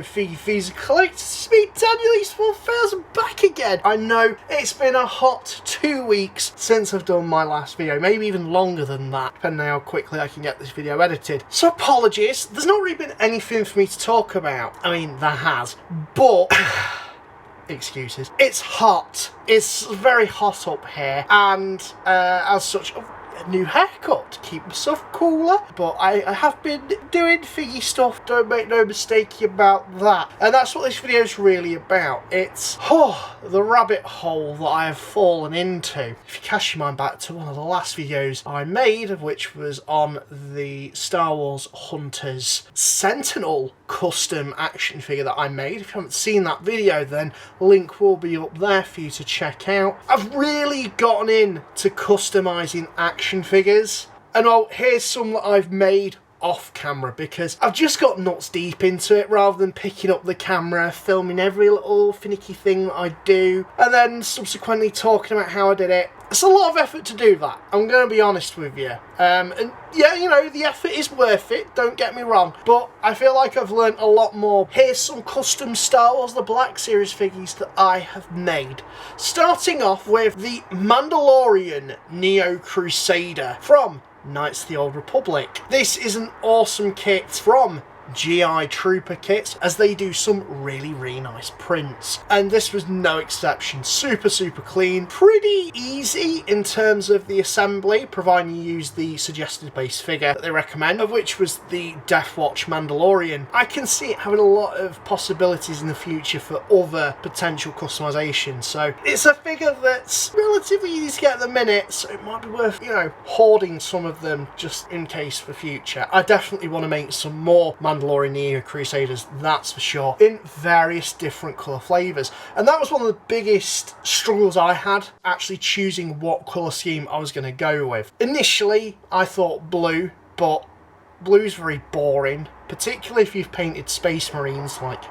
with Figgie Fees Collectors. It's me, Daniel back again. I know it's been a hot 2 weeks since I've done my last video, maybe even longer than that, depending on how quickly I can get this video edited. So apologies, there's not really been anything for me to talk about. I mean, there has, but excuses. It's hot. It's very hot up here, and as such, a new haircut to keep myself cooler, but I have been doing Figgy stuff, don't make no mistake about that, and that's what this video is really about. It's the rabbit hole that I have fallen into. If you cast your mind back to one of the last videos I made, which was on the Star Wars Hunters Sentinel custom action figure that I made, if you haven't seen that video, then link will be up there for you to check out. I've really gotten into customizing action figures, and well, here's some that I've made off camera because I've just got nuts deep into it, rather than picking up the camera, filming every little finicky thing that I do, and then subsequently talking about how I did it. It's a lot of effort to do that, I'm going to be honest with you. And yeah, you know, the effort is worth it, don't get me wrong, but I feel like I've learned a lot more. Here's some custom Star Wars The Black Series figures that I have made. Starting off with the Mandalorian Neo Crusader from Knights of the Old Republic. This is an awesome kit from GI Trooper Kits, as they do some really nice prints, and this was no exception. Super clean, pretty easy in terms of the assembly, providing you use the suggested base figure that they recommend, of which was the Death Watch Mandalorian. I can see it having a lot of possibilities in the future for other potential customizations, so it's a figure that's relatively easy to get at the minute, so it might be worth, you know, hoarding some of them just in case for future. I definitely want to make some more Mandalorian Neo Crusaders, that's for sure, in various different colour flavours, and that was one of the biggest struggles I had, actually choosing what colour scheme I was going to go with. Initially I thought blue, but blue's very boring, particularly if you've painted Space Marines like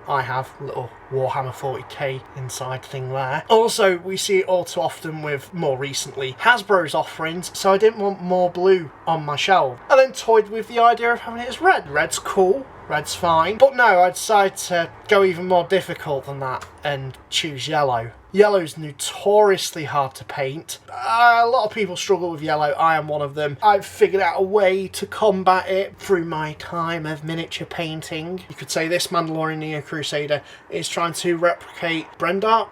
I have, little Warhammer 40k inside thing there. Also, we see it all too often with, more recently, Hasbro's offerings, so I didn't want more blue on my shelf. I then toyed with the idea of having it as red. Red's cool, red's fine, but no, I decided to go even more difficult than that and choose yellow. Yellow's notoriously hard to paint. A lot of people struggle with yellow, I am one of them. I've figured out a way to combat it through my time of miniature painting. You could say this Mandalorian Neo Crusader is trying to replicate Bendoc,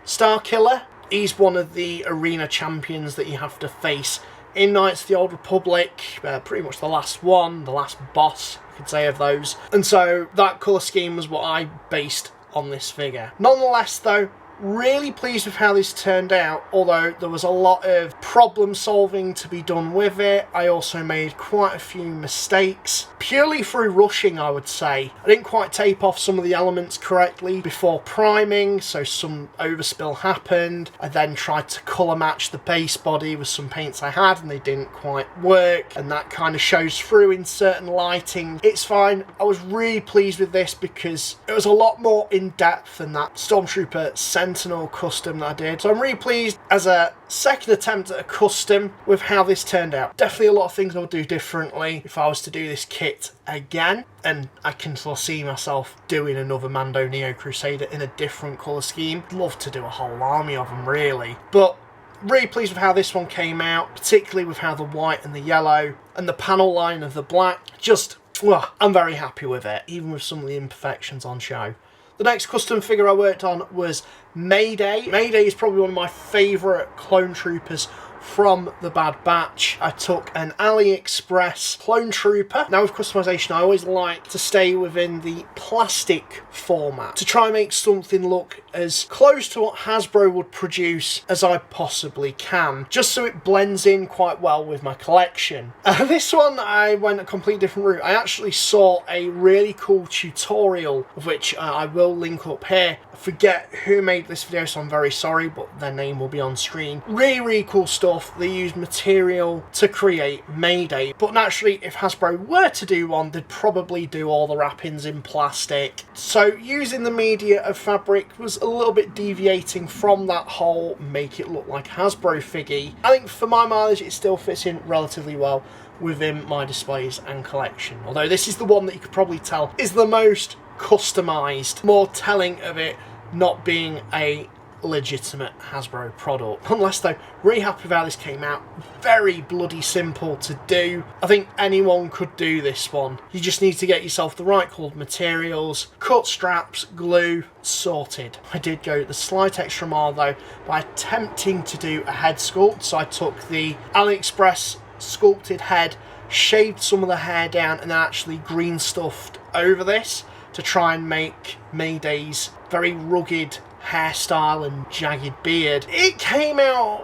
Starkiller. He's one of the arena champions that you have to face in Knights of the Old Republic, pretty much the last one, the last boss, you could say, of those. And so that colour scheme was what I based on this figure. Nonetheless though, really pleased with how this turned out, although there was a lot of problem solving to be done with it. I also made quite a few mistakes, purely through rushing, I would say. I didn't quite tape off some of the elements correctly before priming, so some overspill happened. I then tried to colour match the base body with some paints I had and they didn't quite work, and that kind of shows through in certain lighting. It's fine. I was really pleased with this because it was a lot more in depth than that Stormtrooper Sentinel custom that I did. So I'm really pleased as a second attempt at a custom with how this turned out. Definitely a lot of things I would do differently if I was to do this kit again, and I can foresee myself doing another Mando Neo Crusader in a different colour scheme. Love to do a whole army of them really, but really pleased with how this one came out, particularly with how the white and the yellow and the panel line of the black, just, well, I'm very happy with it, even with some of the imperfections on show. The next custom figure I worked on was Mayday. Mayday is probably one of my favourite clone troopers from the Bad Batch. I took an AliExpress clone trooper. Now with customization, I always like to stay within the plastic format to try and make something look as close to what Hasbro would produce as I possibly can, just so it blends in quite well with my collection. This one I went a completely different route. I actually saw a really cool tutorial, of which I will link up here. I forget who made this video, so I'm very sorry, but their name will be on screen. Really cool stuff. stuff, they used material to create Mayday. But naturally, if Hasbro were to do one, they'd probably do all the wrappings in plastic. So using the media of fabric was a little bit deviating from that whole make it look like Hasbro figgy. I think for my mileage, it still fits in relatively well within my displays and collection. Although this is the one that you could probably tell is the most customised, more telling of it not being a legitimate Hasbro product. Nonetheless though, really happy with how this came out. Very bloody simple to do. I think anyone could do this one. You just need to get yourself the right coloured materials, cut straps, glue, sorted. I did go the slight extra mile though by attempting to do a head sculpt. So I took the AliExpress sculpted head, shaved some of the hair down, and then actually green stuffed over this to try and make Mayday's very rugged hairstyle and jagged beard. It came out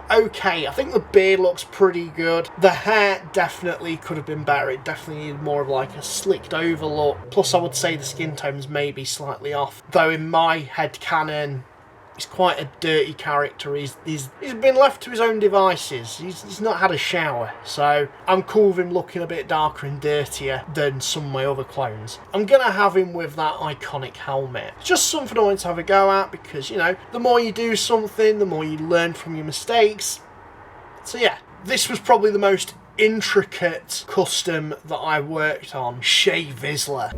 okay. I think the beard looks pretty good. The hair definitely could have been better. It definitely needed more of like a slicked over look. Plus I would say the skin tones may be slightly off. Though in my head canon, he's quite a dirty character. He's been left to his own devices. He's not had a shower, so I'm cool with him looking a bit darker and dirtier than some of my other clones. I'm gonna have him with that iconic helmet. It's just something I want to have a go at because, you know, the more you do something, the more you learn from your mistakes. So yeah, this was probably the most intricate custom that I worked on. Vler.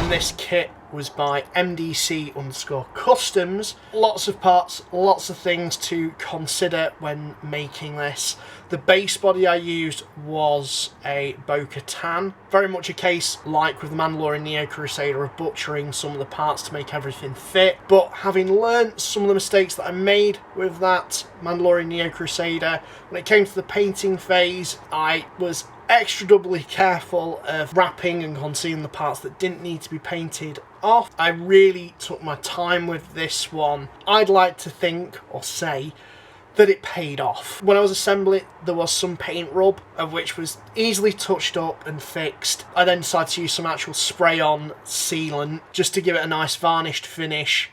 This kit was by MDC_Customs. Lots of parts, lots of things to consider when making this. The base body I used was a Bo-Katan. Very much a case, like with the Mandalorian Neo Crusader, of butchering some of the parts to make everything fit. But having learnt some of the mistakes that I made with that Mandalorian Neo Crusader, when it came to the painting phase, I was extra doubly careful of wrapping and concealing the parts that didn't need to be painted off. I really took my time with this one. I'd like to think or say that it paid off. When I was assembling it, there was some paint rub, of which was easily touched up and fixed. I then decided to use some actual spray-on sealant just to give it a nice varnished finish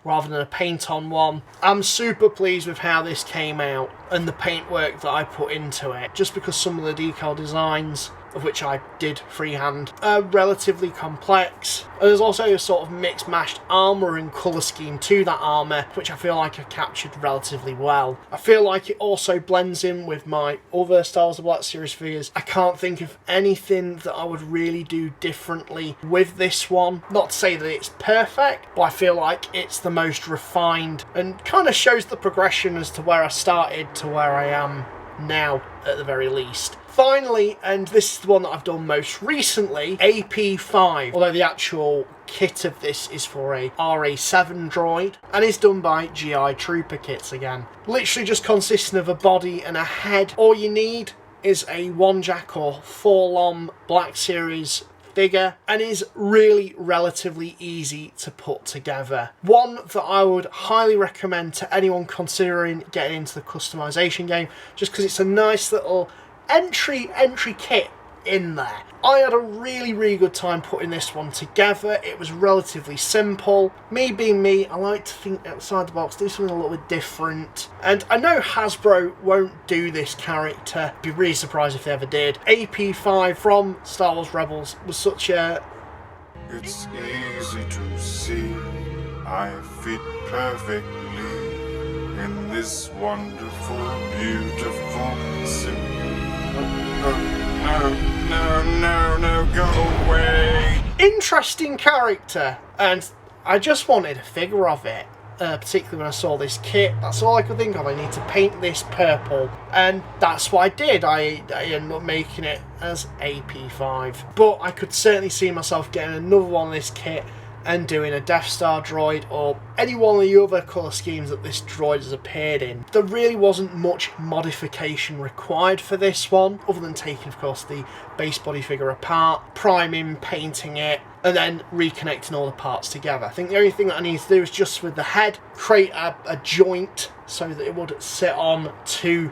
rather than a paint-on one. I'm super pleased with how this came out and the paintwork that I put into it, just because some of the decal designs, of which I did freehand, are relatively complex. And there's also a sort of mixed-mashed armour and colour scheme to that armour, which I feel like I've captured relatively well. I feel like it also blends in with my other Star Wars The Black Series figures. I can't think of anything that I would really do differently with this one. Not to say that it's perfect, but I feel like it's the most refined and kind of shows the progression as to where I started to where I am now, at the very least. Finally, and this is the one that I've done most recently, AP5, although the actual kit of this is for a RA7 droid, and is done by GI Trooper kits again. Literally just consisting of a body and a head. All you need is a 1-jack or 4-lom Black Series figure, and is really relatively easy to put together. One that I would highly recommend to anyone considering getting into the customization game, just because it's a nice little entry kit in there. I had a really good time putting this one together. It was relatively simple. Me being me, I like to think outside the box, do something a little bit different. And I know Hasbro won't do this character. I'd be really surprised if they ever did. AP5 from Star Wars Rebels was such a... It's easy to see I fit perfectly in this wonderful, beautiful, simple... No, go away! Interesting character, and I just wanted a figure of it, particularly when I saw this kit. That's all I could think of. I need to paint this purple, and that's what I did. I ended up making it as AP5, but I could certainly see myself getting another one of this kit and doing a Death Star droid or any one of the other colour schemes that this droid has appeared in. There really wasn't much modification required for this one, other than taking, of course, the base body figure apart, priming, painting it, and then reconnecting all the parts together. I think the only thing that I need to do is just with the head, create a joint so that it would sit on to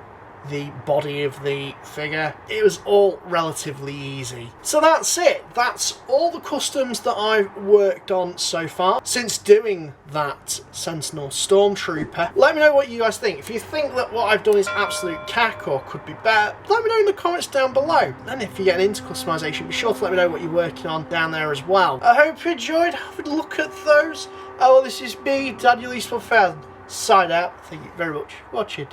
the body of the figure. It was all relatively easy. So that's it. That's all the customs that I've worked on so far since doing that Sentinel Stormtrooper. Let me know what you guys think. If you think that what I've done is absolute cack or could be better, let me know in the comments down below. And if you're getting into customization, be sure to let me know what you're working on down there as well. I hope you enjoyed having a look at those. Oh, well, this is me, Daniel Eastwood Fan. Sign out. Thank you very much for watching.